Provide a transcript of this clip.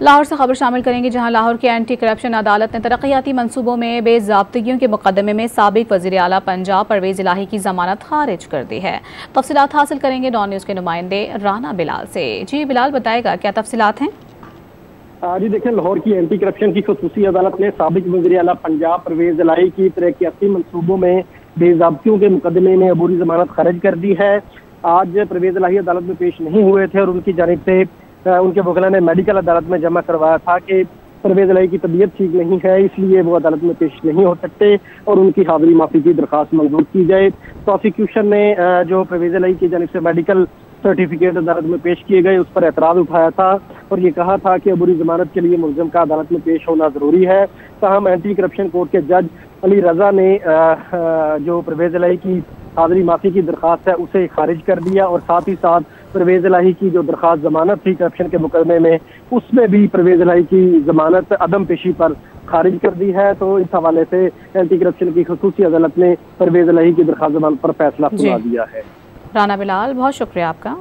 लाहौर से खबर शामिल करेंगे, जहां लाहौर की एंटी करप्शन अदालत ने तरक्याती मंसूबों में बेज़ाब्तगियों के मुकदमे में साबिक वज़ीर आला पंजाब परवेज़ इलाही की जमानत खारिज कर दी है। तफसीलात हासिल करेंगे डॉन न्यूज़ के नुमाइंदे राना बिलाल से। जी बिलाल, बताएगा क्या तफसीलात हैं? जी देखिए, लाहौर की एंटी करप्शन की खुसूसी अदालत ने साबिक वज़ीर आला पंजाब परवेज़ इलाही की तरक्याती मंसूबों में बेज़ाब्तियों के मुकदमे में अबूरी जमानत खारिज कर दी है। आज परवेज़ इलाही अदालत में पेश नहीं हुए थे और उनकी जानिब से उनके वकील ने मेडिकल अदालत में जमा करवाया था कि परवेज़ इलाही की तबीयत ठीक नहीं है, इसलिए वो अदालत में पेश नहीं हो सकते और उनकी हाजिरी माफी की दरख्वास्त मंजूर की जाए। प्रोसिक्यूशन ने जो परवेज़ इलाही की जानिब से मेडिकल सर्टिफिकेट अदालत में पेश किए गए उस पर एतराज उठाया था और ये कहा था कि अबूरी जमानत के लिए मुलज़म का अदालत में पेश होना जरूरी है। ताहम एंटी करप्शन कोर्ट के जज अली रजा ने जो परवेज़ इलाही की हाजिरी माफी की दरख्वास्त है उसे खारिज कर दिया और साथ ही साथ परवेज़ इलाही की जो दरख्वास्त जमानत थी करप्शन के मुकदमे में, उसमें भी परवेज़ इलाही की जमानत अदम पेशी पर खारिज कर दी है। तो इस हवाले से एंटी करप्शन की खुसूसी अदालत ने परवेज़ इलाही की दरख्वास्त जमानत पर फैसला सुना दिया है। राना बिलाल, बहुत शुक्रिया आपका।